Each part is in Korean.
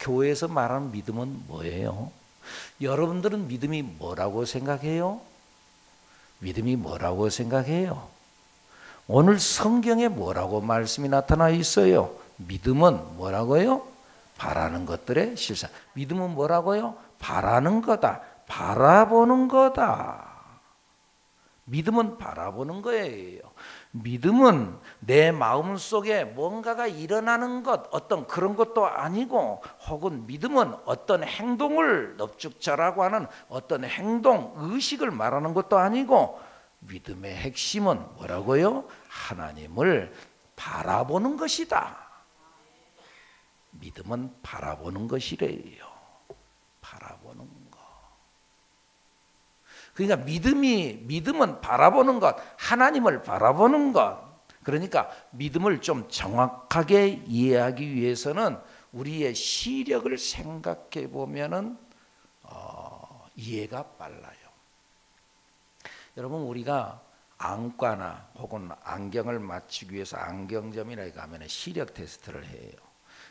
교회에서 말하는 믿음은 뭐예요? 여러분들은 믿음이 뭐라고 생각해요? 믿음이 뭐라고 생각해요? 오늘 성경에 뭐라고 말씀이 나타나 있어요? 믿음은 뭐라고요? 바라는 것들의 실상. 믿음은 뭐라고요? 바라는 거다. 바라보는 거다. 믿음은 바라보는 거예요. 믿음은 내 마음속에 뭔가가 일어나는 것, 어떤 그런 것도 아니고, 혹은 믿음은 어떤 행동을 넙죽자라고 하는 어떤 행동, 의식을 말하는 것도 아니고, 믿음의 핵심은 뭐라고요? 하나님을 바라보는 것이다. 믿음은 바라보는 것이래요. 바라보는 것. 그러니까 믿음은 바라보는 것, 하나님을 바라보는 것. 그러니까 믿음을 좀 정확하게 이해하기 위해서는 우리의 시력을 생각해 보면은 이해가 빨라요. 여러분, 우리가 안과나 혹은 안경을 맞추기 위해서 안경점이나 가면 시력 테스트를 해요.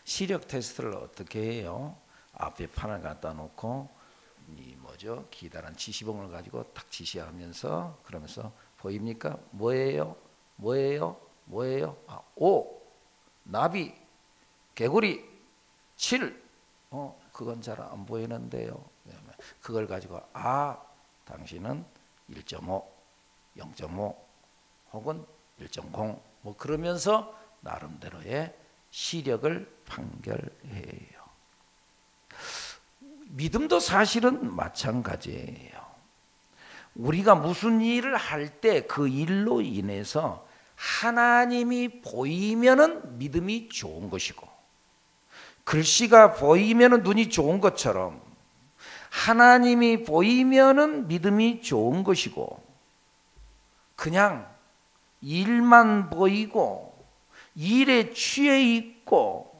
시력 테스트를 어떻게 해요? 앞에 판을 갖다 놓고 기다란 지시봉을 가지고 탁 지시하면서, 그러면서 보입니까? 뭐예요? 뭐예요? 뭐예요? 오, 나비, 개구리, 7. 그건 잘 안 보이는데요. 그걸 가지고 당신은 1.5, 0.5 혹은 1.0 그러면서 나름대로의 시력을 판결해요. 믿음도 사실은 마찬가지예요. 우리가 무슨 일을 할 때 그 일로 인해서 하나님이 보이면은 믿음이 좋은 것이고, 글씨가 보이면은 눈이 좋은 것처럼 하나님이 보이면은 믿음이 좋은 것이고, 그냥 일만 보이고 일에 취해 있고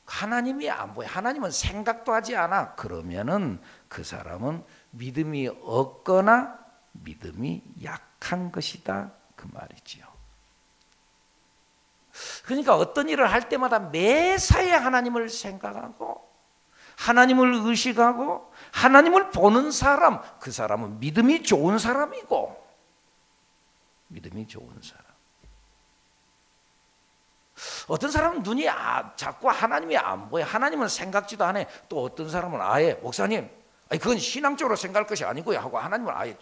하나님이 안 보여, 하나님은 생각도 하지 않아, 그러면은 그 사람은 믿음이 없거나 믿음이 약한 것이다, 그 말이지요. 그러니까 어떤 일을 할 때마다 매사에 하나님을 생각하고 하나님을 의식하고 하나님을 보는 사람, 그 사람은 믿음이 좋은 사람이고, 믿음이 좋은 사람. 어떤 사람은 눈이 자꾸 하나님이 안 보여, 하나님은 생각지도 않아. 또 어떤 사람은 아예 목사님, 그건 신앙적으로 생각할 것이 아니고요 하고 하나님을 아예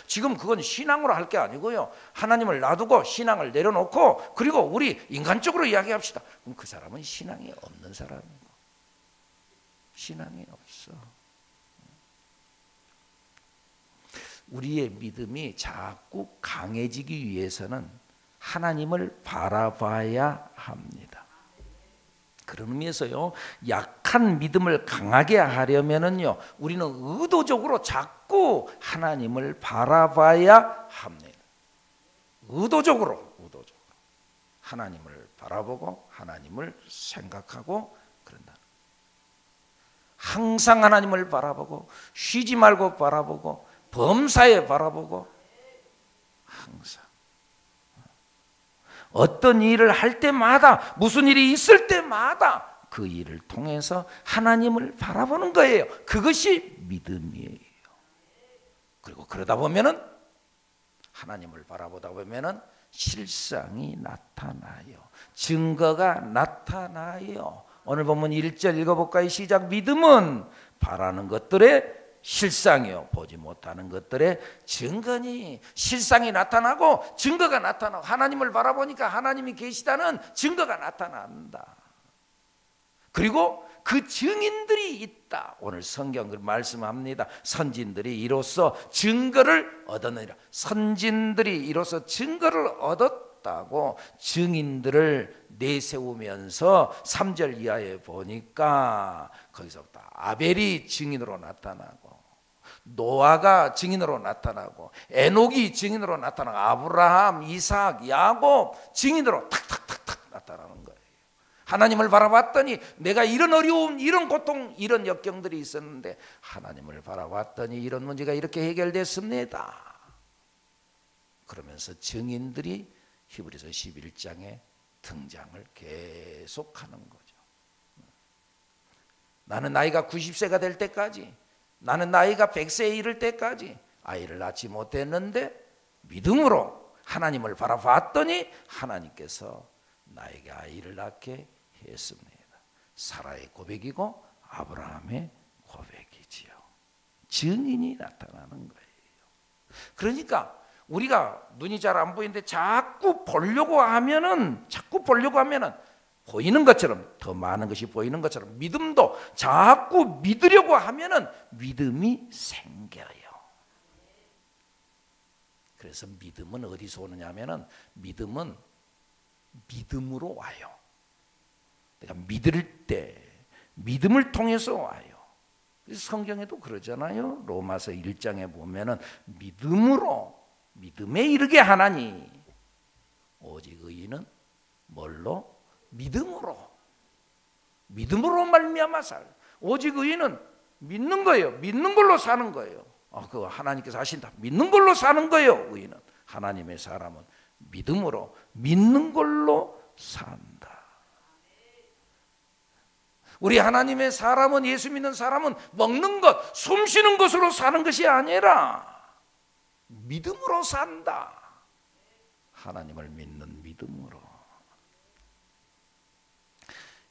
지금 그건 신앙으로 할 게 아니고요, 하나님을 놔두고 신앙을 내려놓고 그리고 우리 인간적으로 이야기합시다. 그럼 그 사람은 신앙이 없는 사람이고, 신앙이 없어. 우리의 믿음이 자꾸 강해지기 위해서는 하나님을 바라봐야 합니다. 그런 의미에서요, 약한 믿음을 강하게 하려면은요, 우리는 의도적으로 자꾸 하나님을 바라봐야 합니다. 의도적으로 하나님을 바라보고 하나님을 생각하고 그런다. 항상 하나님을 바라보고 쉬지 말고 바라보고 범사에 바라보고, 항상 어떤 일을 할 때마다, 무슨 일이 있을 때마다 그 일을 통해서 하나님을 바라보는 거예요. 그것이 믿음이에요. 그리고 그러다 보면은, 하나님을 바라보다 보면은 실상이 나타나요. 증거가 나타나요. 오늘 본문 1절 읽어볼까요? 시작. 믿음은 바라는 것들의 실상이요, 보지 못하는 것들의 증거니. 실상이 나타나고 증거가 나타나고, 하나님을 바라보니까 하나님이 계시다는 증거가 나타난다. 그리고 그 증인들이 있다. 오늘 성경을 말씀합니다. 선진들이 이로써 증거를 얻었느니라. 선진들이 이로써 증거를 얻었다고 증인들을 내세우면서 3절 이하에 보니까 거기서부터 아벨이 증인으로 나타나고, 노아가 증인으로 나타나고, 에녹이 증인으로 나타나고, 아브라함, 이삭, 야곱 증인으로 탁탁탁탁 나타나는 거예요. 하나님을 바라봤더니 내가 이런 어려움, 이런 고통, 이런 역경들이 있었는데 하나님을 바라봤더니 이런 문제가 이렇게 해결됐습니다. 그러면서 증인들이 히브리서 11장에 등장을 계속하는 거죠. 나는 나이가 90세가 될 때까지, 나는 나이가 100세에 이를 때까지 아이를 낳지 못했는데 믿음으로 하나님을 바라봤더니 하나님께서 나에게 아이를 낳게 했습니다. 사라의 고백이고 아브라함의 고백이지요. 증인이 나타나는 거예요. 그러니까 우리가 눈이 잘 안 보이는데 자꾸 보려고 하면은 보이는 것처럼, 더 많은 것이 보이는 것처럼 믿음도 자꾸 믿으려고 하면은 믿음이 생겨요. 그래서 믿음은 어디서 오느냐 하면은 믿음은 믿음으로 와요. 내가 믿을 때 믿음을 통해서 와요. 그래서 성경에도 그러잖아요. 로마서 1장에 보면은 믿음에 이르게 하나니 오직 의인은 뭘로? 믿음으로 말미암아 살. 오직 의인은 믿는 거예요. 믿는 걸로 사는 거예요. 그거 하나님께서 하신다. 믿는 걸로 사는 거예요. 의인은. 하나님의 사람은 믿음으로 믿는 걸로 산다. 우리 하나님의 사람은, 예수 믿는 사람은 먹는 것, 숨 쉬는 것으로 사는 것이 아니라 믿음으로 산다. 하나님을 믿는 믿음으로.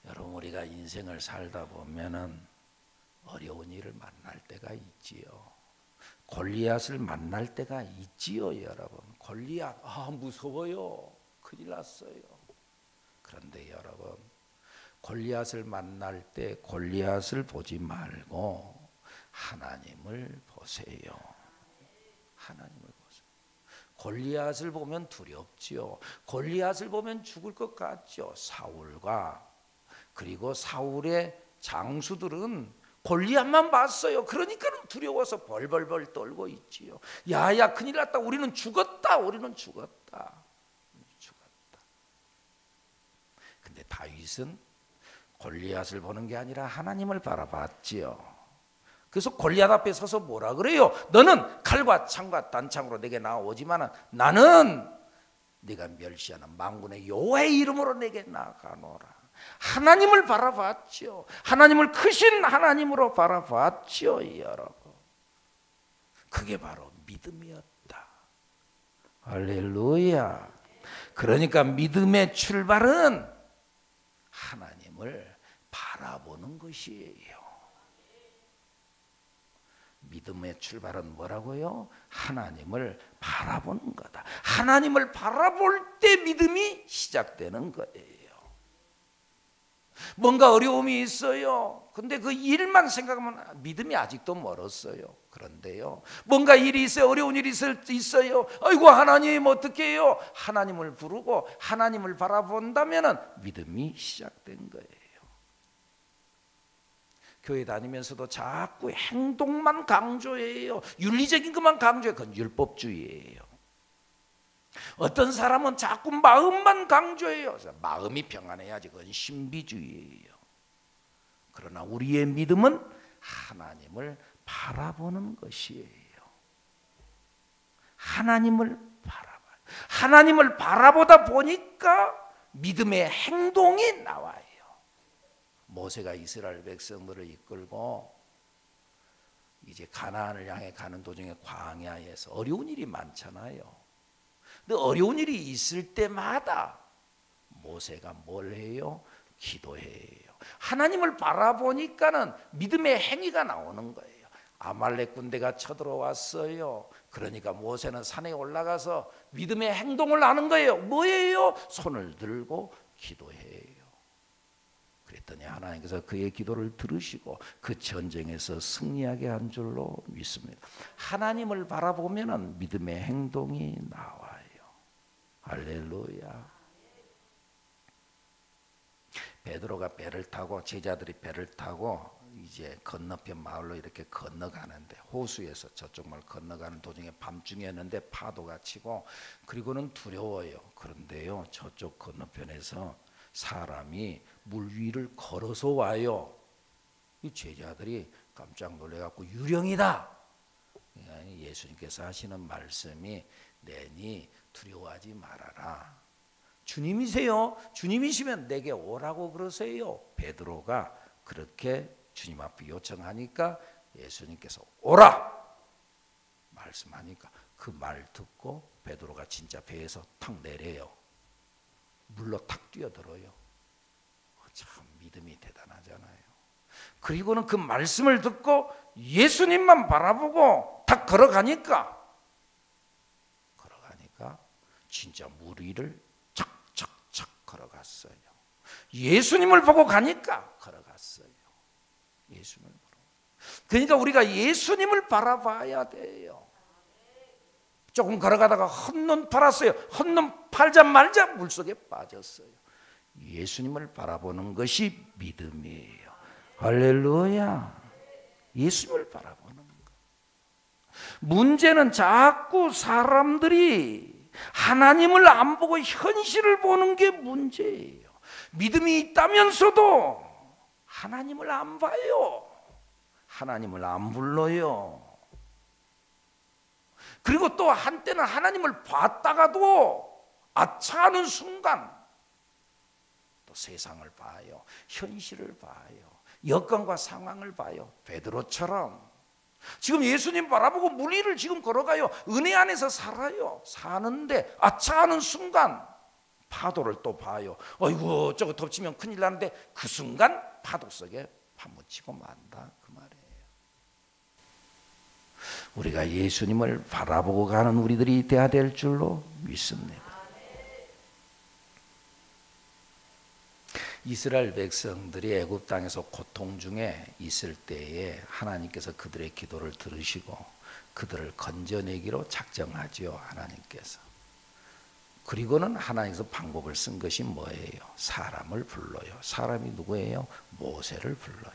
여러분, 우리가 인생을 살다 보면은 어려운 일을 만날 때가 있지요. 골리앗을 만날 때가 있지요, 여러분. 골리앗, 무서워요. 큰일 났어요. 그런데 여러분, 골리앗을 만날 때 골리앗을 보지 말고 하나님을 보세요. 하나님을 보세요. 골리앗을 보면 두렵지요. 골리앗을 보면 죽을 것 같죠. 사울과 그리고 사울의 장수들은 골리앗만 봤어요. 그러니까 두려워서 벌벌벌 떨고 있지요. 야야, 큰일 났다. 우리는 죽었다. 근데 다윗은 골리앗을 보는 게 아니라 하나님을 바라봤지요. 그래서 골리앗 앞에 서서 뭐라 그래요? 너는 칼과 창과 단창으로 내게 나오지만 나는 네가 멸시하는 만군의 여호와의 이름으로 내게 나아가노라. 하나님을 바라봤죠. 하나님을 크신 하나님으로 바라봤죠, 여러분. 그게 바로 믿음이었다. 할렐루야. 그러니까 믿음의 출발은 하나님을 바라보는 것이에요. 믿음의 출발은 뭐라고요? 하나님을 바라보는 거다. 하나님을 바라볼 때 믿음이 시작되는 거예요. 뭔가 어려움이 있어요. 근데 그 일만 생각하면 믿음이 아직도 멀었어요. 그런데요, 뭔가 일이 있어요. 어려운 일이 있어요. 아이고 하나님 어떻게 해요? 하나님을 부르고 하나님을 바라본다면 믿음이 시작된 거예요. 교회 다니면서도 자꾸 행동만 강조해요. 윤리적인 것만 강조해요. 그건 율법주의예요. 어떤 사람은 자꾸 마음만 강조해요. 마음이 평안해야지. 그건 신비주의예요. 그러나 우리의 믿음은 하나님을 바라보는 것이에요. 하나님을 바라봐요. 하나님을 바라보다 보니까 믿음의 행동이 나와요. 모세가 이스라엘 백성들을 이끌고 이제 가나안을 향해 가는 도중에 광야에서 어려운 일이 많잖아요. 근데 어려운 일이 있을 때마다 모세가 뭘 해요? 기도해요. 하나님을 바라보니까는 믿음의 행위가 나오는 거예요. 아말렉 군대가 쳐들어왔어요. 그러니까 모세는 산에 올라가서 믿음의 행동을 하는 거예요. 뭐예요? 손을 들고 기도해요. 그랬더니 하나님께서 그의 기도를 들으시고 그 전쟁에서 승리하게 한 줄로 믿습니다. 하나님을 바라보면 믿음의 행동이 나와요. 할렐루야. 베드로가 배를 타고, 제자들이 배를 타고 이제 건너편 마을로 이렇게 건너가는데, 호수에서 저쪽 마을 건너가는 도중에 밤중이었는데 파도가 치고, 그리고는 두려워요. 그런데요, 저쪽 건너편에서 사람이 물 위를 걸어서 와요. 이 제자들이 깜짝 놀래갖고 유령이다. 예수님께서 하시는 말씀이 내니 두려워하지 말아라. 주님이세요. 주님이시면 내게 오라고 그러세요. 베드로가 그렇게 주님 앞에 요청하니까 예수님께서 오라 말씀하니까 그 말 듣고 베드로가 진짜 배에서 탁 내려요. 물로 탁 뛰어들어요. 참 믿음이 대단하잖아요. 그리고는 그 말씀을 듣고 예수님만 바라보고 탁 걸어가니까 진짜 물 위를 착착착 걸어갔어요. 예수님을 보고 가니까 걸어갔어요. 예수님을 보고. 그러니까 우리가 예수님을 바라봐야 돼요. 조금 걸어가다가 헛눈 팔았어요. 헛눈 팔자마자 물속에 빠졌어요. 예수님을 바라보는 것이 믿음이에요. 할렐루야. 예수님을 바라보는 것. 문제는 자꾸 사람들이 하나님을 안 보고 현실을 보는 게 문제예요. 믿음이 있다면서도 하나님을 안 봐요. 하나님을 안 불러요. 그리고 또 한때는 하나님을 봤다가도 아차하는 순간 또 세상을 봐요. 현실을 봐요. 여건과 상황을 봐요. 베드로처럼 지금 예수님 바라보고 물 위를 지금 걸어가요. 은혜 안에서 살아요. 사는데 아차하는 순간 파도를 또 봐요. 어이구 저거 덮치면 큰일 나는데 그 순간 파도 속에 파묻히고 만다 그 말이에요. 우리가 예수님을 바라보고 가는 우리들이 돼야 될 줄로 믿습니다. 이스라엘 백성들이 애굽 땅에서 고통 중에 있을 때에 하나님께서 그들의 기도를 들으시고 그들을 건져내기로 작정하지요. 하나님께서. 그리고는 하나님께서 방법을 쓴 것이 뭐예요? 사람을 불러요. 사람이 누구예요? 모세를 불러요.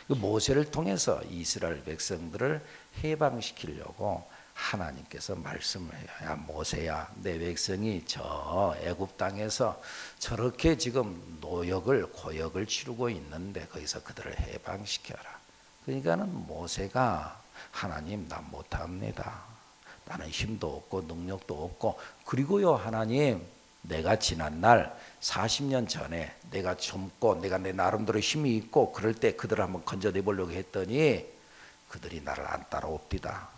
그 모세를 통해서 이스라엘 백성들을 해방시키려고 하나님께서 말씀을 해요. 야 모세야, 내 백성이 저 애굽 땅에서 저렇게 지금 노역을 고역을 치르고 있는데 거기서 그들을 해방시켜라. 그러니까는 모세가 하나님 나 못합니다. 나는 힘도 없고 능력도 없고 그리고요 하나님 내가 지난날 40년 전에 내가 젊고 내가 내 나름대로 힘이 있고 그럴 때 그들을 한번 건져내보려고 했더니 그들이 나를 안 따라옵디다.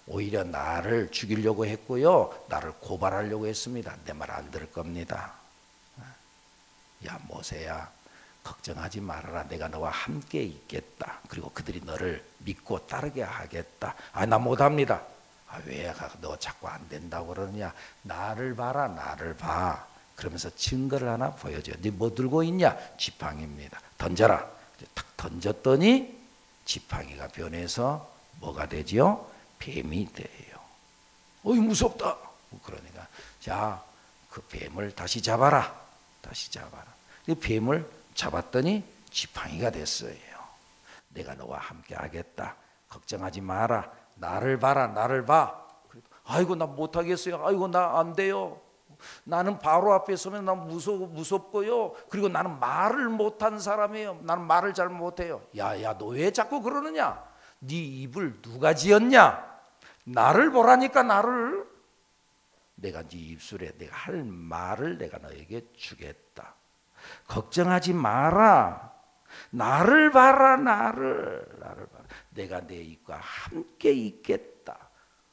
오히려 나를 죽이려고 했고요. 나를 고발하려고 했습니다. 내 말 안 들을 겁니다. 야 모세야 걱정하지 말아라. 내가 너와 함께 있겠다. 그리고 그들이 너를 믿고 따르게 하겠다. 아 나 못합니다. 아 왜 너 자꾸 안 된다고 그러느냐. 나를 봐라 나를 봐. 그러면서 증거를 하나 보여줘요. 네 뭐 들고 있냐. 지팡이입니다. 던져라. 탁 던졌더니 지팡이가 변해서 뭐가 되지요? 뱀이 돼요. 어이 무섭다. 그러니까 자 그 뱀을 다시 잡아라. 다시 잡아라. 그 뱀을 잡았더니 지팡이가 됐어요. 내가 너와 함께 하겠다. 걱정하지 마라. 나를 봐라. 나를 봐. 아이고 나 못하겠어요. 아이고 나 안 돼요. 나는 바로 앞에 서면 나 무섭고요. 그리고 나는 말을 못한 사람이에요. 나는 말을 잘 못해요. 야야 너 왜 자꾸 그러느냐. 네 입을 누가 지었냐. 나를 보라니까 나를. 내가 네 입술에 내가 할 말을 내가 너에게 주겠다. 걱정하지 마라. 나를 봐라. 나를 봐라. 내가 내 입과 함께 있겠다.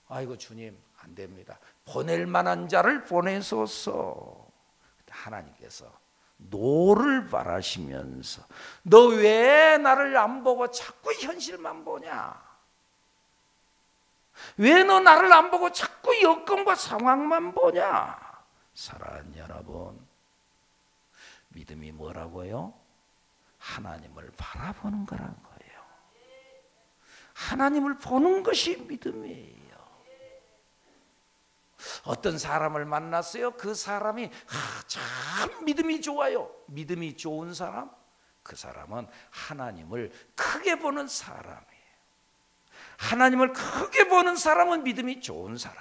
아이고 주님 안 됩니다. 보낼 만한 자를 보내소서. 하나님께서 노를 바라시면서 너 왜 나를 안 보고 자꾸 현실만 보냐. 왜 너 나를 안 보고 자꾸 여건과 상황만 보냐. 사랑하는 여러분 믿음이 뭐라고요? 하나님을 바라보는 거란 거예요. 하나님을 보는 것이 믿음이에요. 어떤 사람을 만났어요. 그 사람이 참 믿음이 좋아요. 믿음이 좋은 사람, 그 사람은 하나님을 크게 보는 사람이에요. 하나님을 크게 보는 사람은 믿음이 좋은 사람.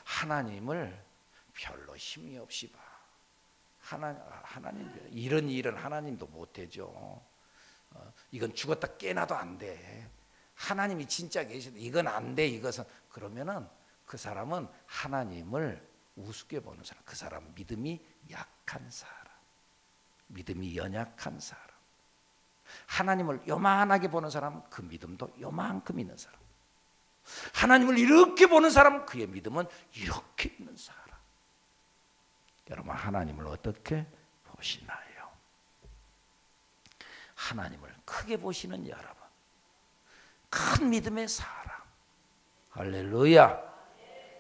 하나님을 별로 힘이 없이 봐. 하나님 이런 일은 하나님도 못해줘. 이건 죽었다 깨나도 안 돼. 하나님이 진짜 계시다. 이건 안 돼. 이것은 그러면은 그 사람은 하나님을 우습게 보는 사람. 그 사람 믿음이 약한 사람. 믿음이 연약한 사람. 하나님을 요만하게 보는 사람은 그 믿음도 요만큼 있는 사람. 하나님을 이렇게 보는 사람은 그의 믿음은 이렇게 있는 사람. 여러분, 하나님을 어떻게 보시나요? 하나님을 크게 보시는 여러분, 큰 믿음의 사람. 할렐루야.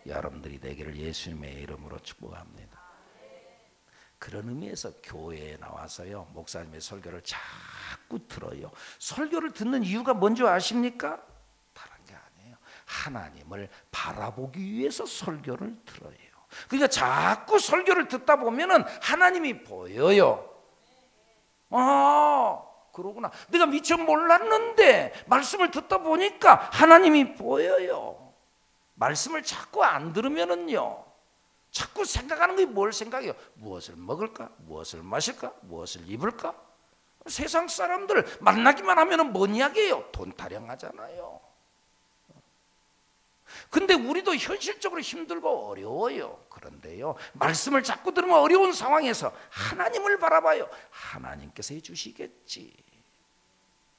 여러분들이 되기를 예수님의 이름으로 축복합니다. 그런 의미에서 교회에 나와서요, 목사님의 설교를 자꾸 들어요. 설교를 듣는 이유가 뭔지 아십니까? 다른 게 아니에요. 하나님을 바라보기 위해서 설교를 들어요. 그러니까 자꾸 설교를 듣다 보면은 하나님이 보여요. 그러구나. 내가 미처 몰랐는데 말씀을 듣다 보니까 하나님이 보여요. 말씀을 자꾸 안 들으면은요, 자꾸 생각하는 게 뭘 생각해요? 무엇을 먹을까? 무엇을 마실까? 무엇을 입을까? 세상 사람들 만나기만 하면 뭔 이야기예요? 돈 타령하잖아요. 근데 우리도 현실적으로 힘들고 어려워요. 그런데요, 말씀을 자꾸 들으면 어려운 상황에서 하나님을 바라봐요. 하나님께서 해주시겠지.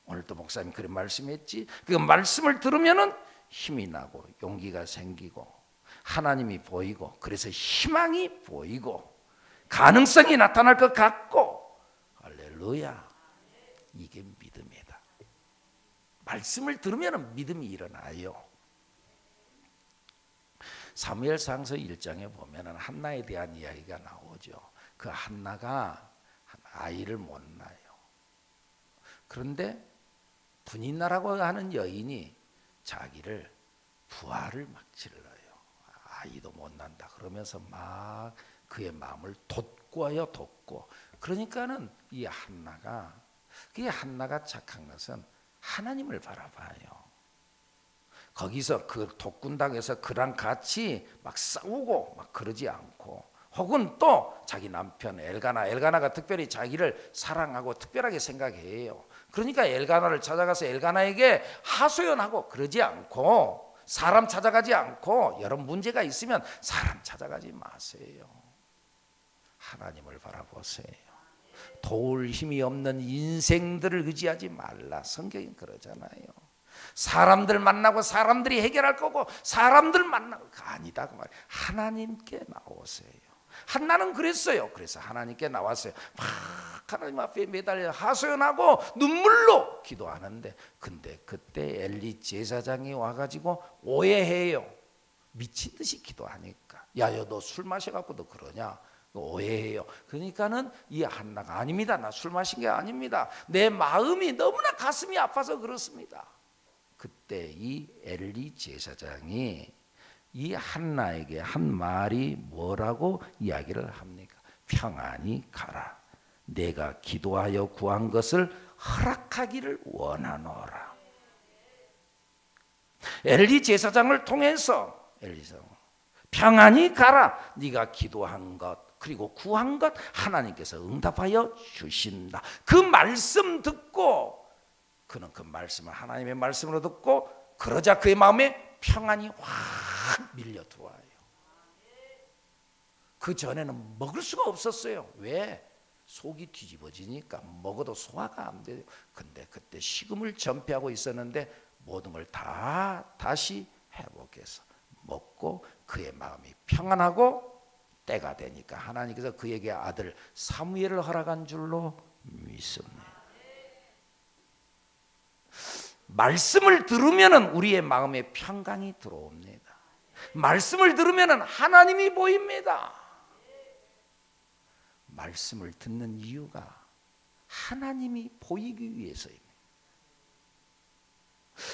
오늘도 목사님 그런 말씀했지. 그 말씀을 들으면은 힘이 나고 용기가 생기고 하나님이 보이고, 그래서 희망이 보이고 가능성이 나타날 것 같고. 할렐루야. 이게 믿음이다. 말씀을 들으면 믿음이 일어나요. 사무엘상서 1장에 보면 한나에 대한 이야기가 나오죠. 그 한나가 아이를 못 낳아요. 그런데 분인나라고 하는 여인이 자기를 부하를 막 질러요. 아이도 못 난다 그러면서 막 그의 마음을 돋궈요. 돋고. 그러니까는 이 한나가, 그게 한나가 착한 것은 하나님을 바라봐요. 거기서 그 독군당에서 그랑 같이 막 싸우고 막 그러지 않고, 혹은 또 자기 남편 엘가나가 특별히 자기를 사랑하고 특별하게 생각해요. 그러니까 엘가나를 찾아가서 엘가나에게 하소연하고 그러지 않고, 사람 찾아가지 않고, 여러분 문제가 있으면 사람 찾아가지 마세요. 하나님을 바라보세요. 도울 힘이 없는 인생들을 의지하지 말라. 성경이 그러잖아요. 사람들 만나고 사람들이 해결할 거고, 사람들 만나고 아니다 그 말이에요. 하나님께 나오세요. 한나는 그랬어요. 그래서 하나님께 나왔어요. 막 하나님 앞에 매달려 하소연하고 눈물로 기도하는데, 근데 그때 엘리 제사장이 와가지고 오해해요. 미친 듯이 기도하니까. 야야, 너 술 마셔갖고 너 그러냐? 오해해요. 그러니까는 이 한나가, 아닙니다, 나 술 마신 게 아닙니다, 내 마음이 너무나 가슴이 아파서 그렇습니다. 그때 이 엘리 제사장이 이 한나에게 한 말이 뭐라고 이야기를 합니까? 평안히 가라. 내가 기도하여 구한 것을 허락하기를 원하노라. 엘리 제사장을 통해서 평안히 가라. 네가 기도한 것 그리고 구한 것 하나님께서 응답하여 주신다. 그 말씀 듣고 그는 그 말씀을 하나님의 말씀으로 듣고, 그러자 그의 마음에 평안이 확 밀려 들어와요. 그 전에는 먹을 수가 없었어요. 왜? 속이 뒤집어지니까 먹어도 소화가 안 돼요. 근데 그때 식음을 전폐하고 있었는데 모든 걸 다 다시 회복해서 먹고 그의 마음이 평안하고, 때가 되니까 하나님께서 그에게 아들 사무엘을 허락한 줄로 믿습니다. 말씀을 들으면 우리의 마음에 평강이 들어옵니다. 말씀을 들으면 하나님이 보입니다. 말씀을 듣는 이유가 하나님이 보이기 위해서입니다.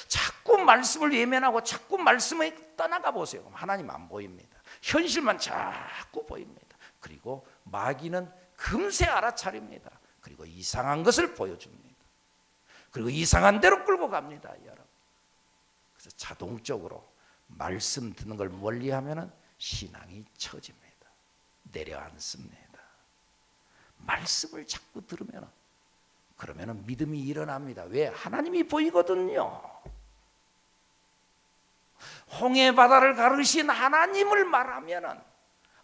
자꾸 말씀을 외면하고 자꾸 말씀에 떠나가 보세요. 그럼 하나님 안 보입니다. 현실만 자꾸 보입니다. 그리고 마귀는 금세 알아차립니다. 그리고 이상한 것을 보여줍니다. 그리고 이상한 대로 끌고 갑니다, 여러분. 그래서 자동적으로 말씀 듣는 걸 멀리하면은 신앙이 처집니다. 내려앉습니다. 말씀을 자꾸 들으면, 그러면은 믿음이 일어납니다. 왜? 하나님이 보이거든요. 홍해 바다를 가르신 하나님을 말하면은,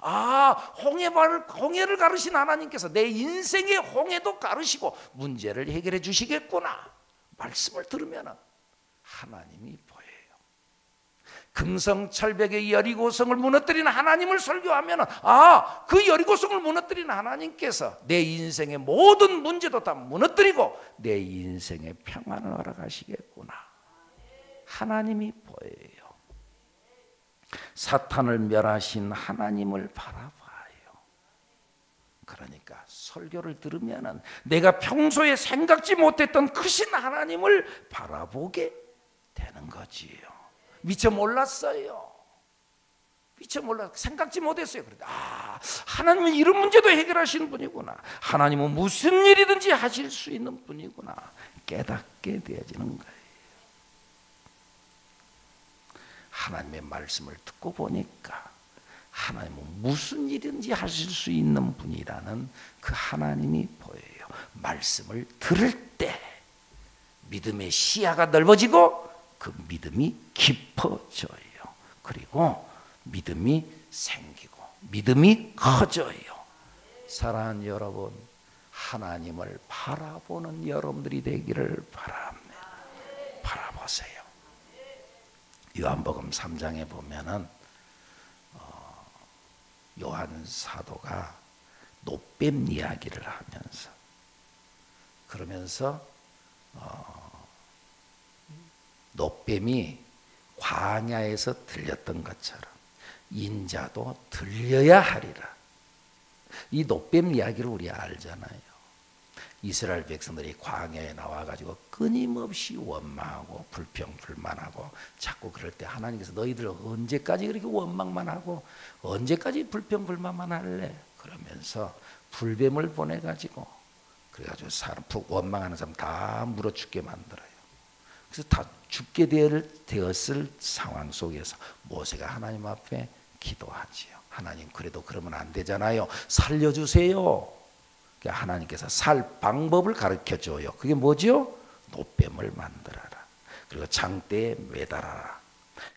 홍해를 가르신 하나님께서 내 인생의 홍해도 가르시고 문제를 해결해 주시겠구나. 말씀을 들으면 하나님이 보여요. 금성철벽의 여리고성을 무너뜨린 하나님을 설교하면 그 여리고성을 무너뜨린 하나님께서 내 인생의 모든 문제도 다 무너뜨리고 내 인생의 평안을 허락하시겠구나. 하나님이 보여요. 사탄을 멸하신 하나님을 바라봐요. 그러니까 설교를 들으면 내가 평소에 생각지 못했던 크신 하나님을 바라보게 되는 거지요. 미처 몰랐어요. 생각지 못했어요. 그런데 하나님은 이런 문제도 해결하시는 분이구나. 하나님은 무슨 일이든지 하실 수 있는 분이구나. 깨닫게 되어지는 거예요. 하나님의 말씀을 듣고 보니까 하나님은 무슨 일이든지 하실 수 있는 분이라는 그 하나님이 보여요. 말씀을 들을 때 믿음의 시야가 넓어지고 그 믿음이 깊어져요. 그리고 믿음이 생기고 믿음이 커져요. 사랑하는 여러분, 하나님을 바라보는 여러분들이 되기를 바랍니다. 바라보세요. 요한복음 3장에 보면은 요한 사도가 노뱀 이야기를 하면서 그러면서 노뱀이 광야에서 들렸던 것처럼 인자도 들려야 하리라. 이 노뱀 이야기를 우리가 알잖아요. 이스라엘 백성들이 광야에 나와가지고 끊임없이 원망하고 불평불만하고 자꾸 그럴 때 하나님께서 너희들 언제까지 그렇게 원망만 하고 언제까지 불평불만만 할래? 그러면서 불뱀을 보내가지고 그래가지고 사람 원망하는 사람 다 물어 죽게 만들어요. 그래서 다 죽게 되었을 상황 속에서 모세가 하나님 앞에 기도하지요. 하나님 그래도 그러면 안 되잖아요. 살려주세요. 하나님께서 살 방법을 가르쳐줘요. 그게 뭐죠? 노뱀을 만들어라. 그리고 장대에 매달아라.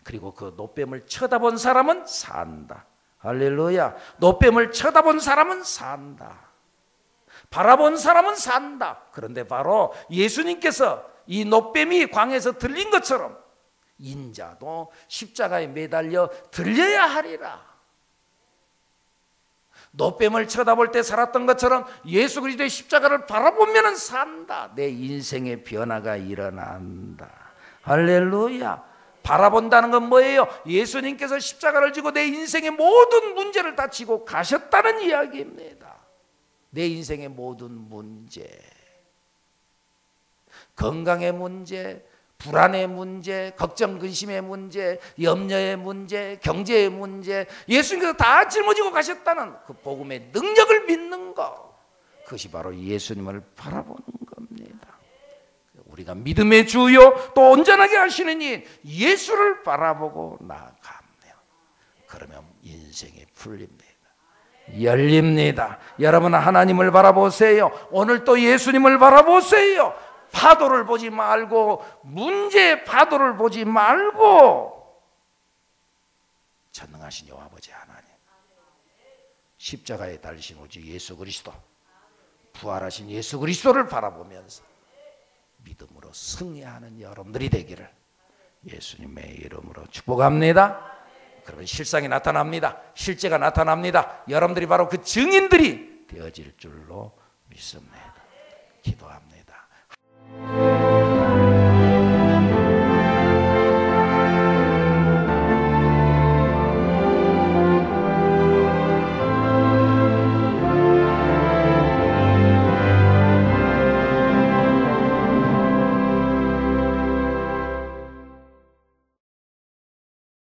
그리고 그 노뱀을 쳐다본 사람은 산다. 할렐루야. 노뱀을 쳐다본 사람은 산다. 바라본 사람은 산다. 그런데 바로 예수님께서 이 노뱀이 광에서 들린 것처럼 인자도 십자가에 매달려 들려야 하리라. 노뱀을 쳐다볼 때 살았던 것처럼 예수 그리스도의 십자가를 바라보면 산다. 내 인생의 변화가 일어난다. 할렐루야. 바라본다는 건 뭐예요? 예수님께서 십자가를 지고 내 인생의 모든 문제를 다 지고 가셨다는 이야기입니다. 내 인생의 모든 문제, 건강의 문제, 불안의 문제, 걱정 근심의 문제, 염려의 문제, 경제의 문제, 예수님께서 다 짊어지고 가셨다는 그 복음의 능력을 믿는 것, 그것이 바로 예수님을 바라보는 겁니다. 우리가 믿음의 주요 또 온전하게 하시는 이 예수를 바라보고 나아가면 그러면 인생이 풀립니다. 열립니다. 여러분 하나님을 바라보세요. 오늘 또 예수님을 바라보세요. 파도를 보지 말고 문제의 파도를 보지 말고 전능하신 여호와 아버지 하나님, 십자가에 달리신 우리 예수 그리스도, 부활하신 예수 그리스도를 바라보면서 믿음으로 승리하는 여러분들이 되기를 예수님의 이름으로 축복합니다. 그러면 실상이 나타납니다. 실제가 나타납니다. 여러분들이 바로 그 증인들이 되어질 줄로 믿습니다. 기도합니다.